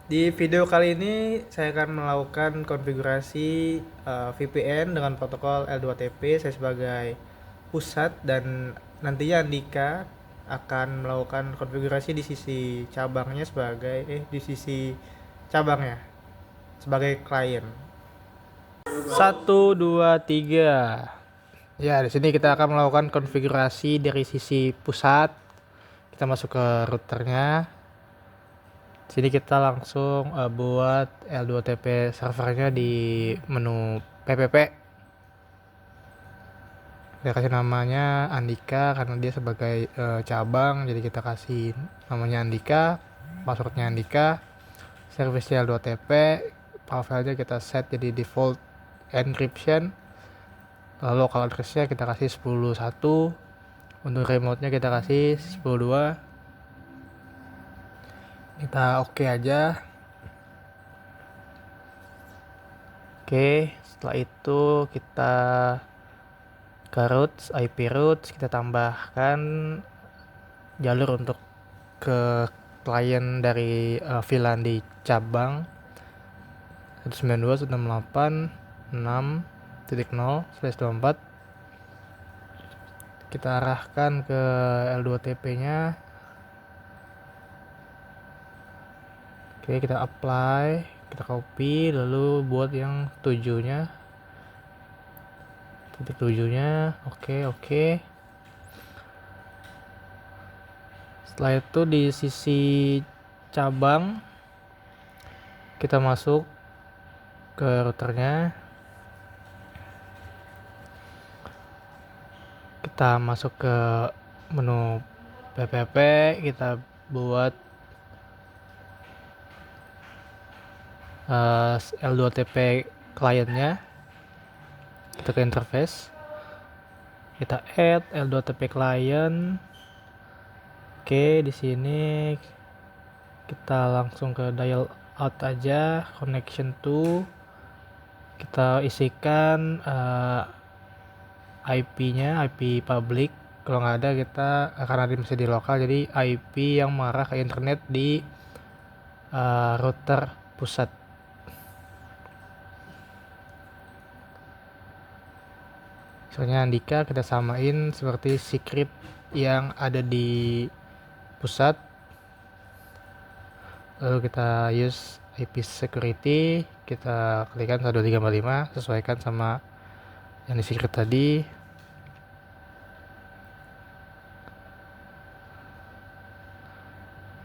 Di video kali ini saya akan melakukan konfigurasi VPN dengan protokol L2TP. Saya sebagai pusat dan nantinya Andika akan melakukan konfigurasi di sisi cabangnya di sisi cabangnya sebagai klien. Satu, dua, tiga. Ya, di sini kita akan melakukan konfigurasi dari sisi pusat. Kita masuk ke routernya. Sini kita langsung buat L2TP servernya di menu PPP. Kita kasih namanya Andika karena dia sebagai cabang, jadi kita kasih namanya Andika, passwordnya Andika, service L2TP, profilnya kita set jadi default encryption, lalu local addressnya kita kasih 10.1, untuk remote-nya kita kasih 10.2. Kita oke aja. Oke, setelah itu kita ke routes, IP routes, kita tambahkan jalur untuk ke klien dari VLAN di cabang 192.168.6.0/24. Kita arahkan ke L2TP-nya. Oke, kita apply, kita copy, lalu buat yang tujuhnya, titik tujuhnya. Oke. Setelah itu di sisi cabang kita masuk ke routernya, kita masuk ke menu PPP, kita buat L2TP kliennya, kita ke interface, kita add L2TP client. Oke, di sini kita langsung ke dial out aja, connection to, kita isikan IP-nya, IP public. Kalau nggak ada kita karena ada masih di lokal, jadi IP yang mengarah ke internet di router pusat. Misalnya Andika kita samain seperti secret yang ada di pusat. Lalu kita use IP security, kita klikkan 1235, sesuaikan sama yang di secret tadi.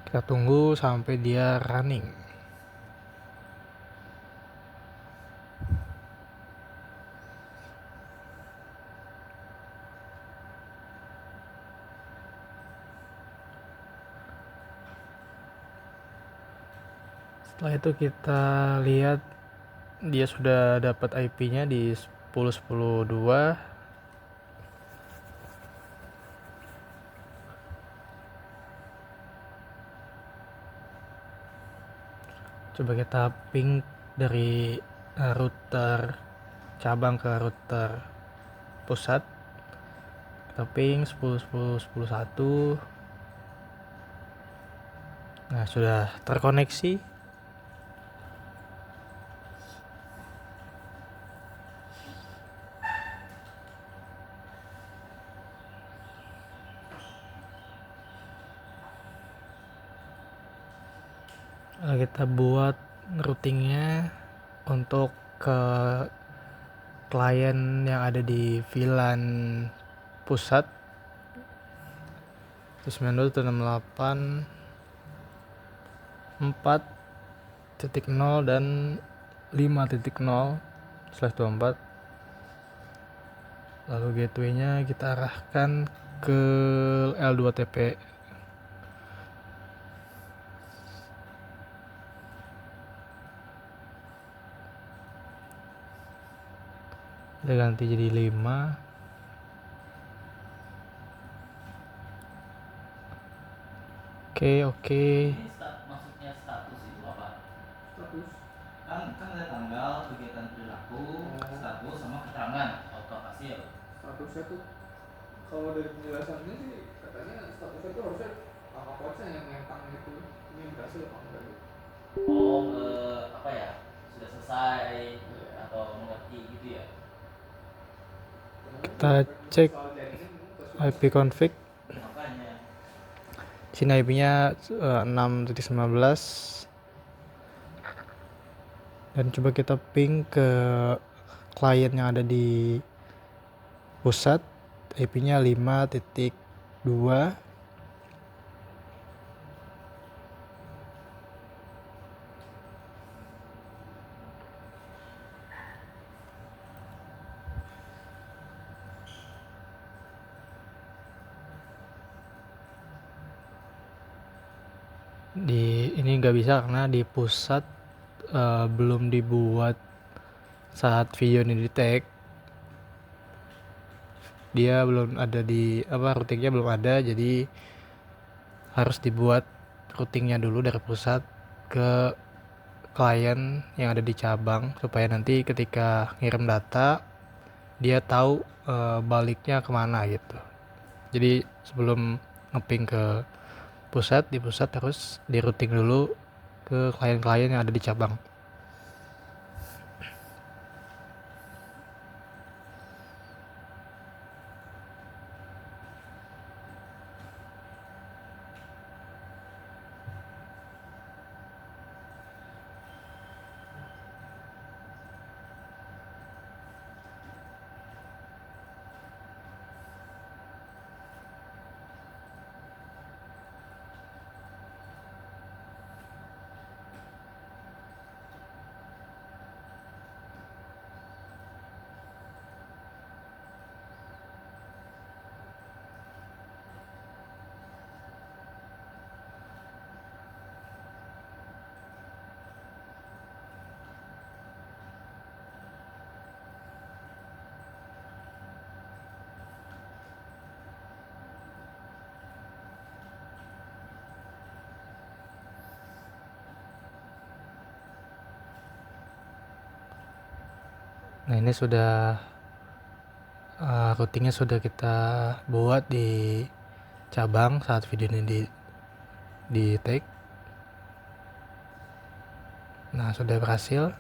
Kita tunggu sampai dia running. Setelah itu kita lihat dia sudah dapat IP-nya di 10.10.2. Coba kita ping dari router cabang ke router pusat. Kita ping 10.10.10.1. Nah, sudah terkoneksi. Kita buat routingnya untuk ke klien yang ada di VLAN pusat 92.168.4.0 dan 5.0/24. Lalu gateway-nya kita arahkan ke L2TP. Kita ganti jadi 5. Oke. Maksudnya status itu apa? Status kan ada tanggal, kegiatan perilaku, status sama keterangan auto hasil. Statusnya tuh kalau dari penjelasannya sih katanya statusnya tuh harusnya angka posnya yang ngentang gitu, ini berhasil apa enggak gitu. selesai atau mengerti gitu ya. Kita cek Soal jaringan pas IP config. Makanya Sini IP-nya 6.19 dan coba kita ping ke klien yang ada di pusat, IP-nya 5.2. Di ini nggak bisa karena di pusat belum dibuat saat video ini di tag. Dia belum ada di routingnya belum ada, jadi harus dibuat routingnya dulu dari pusat ke klien yang ada di cabang supaya nanti ketika ngirim data dia tahu baliknya kemana gitu. Jadi sebelum ngeping ke pusat, di pusat terus di routing dulu ke klien-klien yang ada di cabang. Nah ini sudah routingnya sudah kita buat di cabang saat video ini di take. Nah sudah berhasil.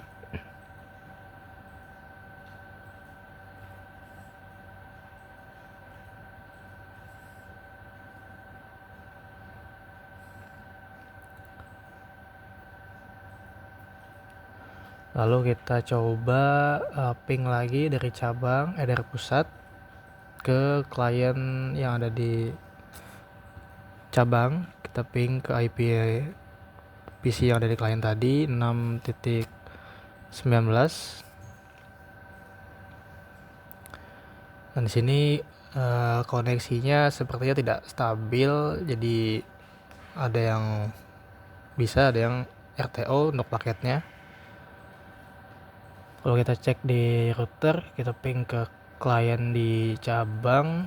Lalu kita coba ping lagi dari cabang dari pusat ke klien yang ada di cabang. Kita ping ke IP PC yang ada di klien tadi 6.19. Dan di sini koneksinya sepertinya tidak stabil, jadi ada yang bisa, ada yang RTO untuk paketnya. Kalau kita cek di router, kita ping ke klien di cabang.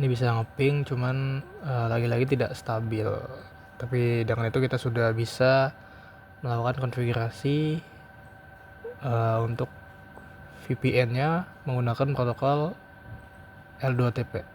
Ini bisa ngeping, cuman lagi-lagi tidak stabil. Tapi dengan itu kita sudah bisa melakukan konfigurasi untuk VPN-nya menggunakan protokol L2TP.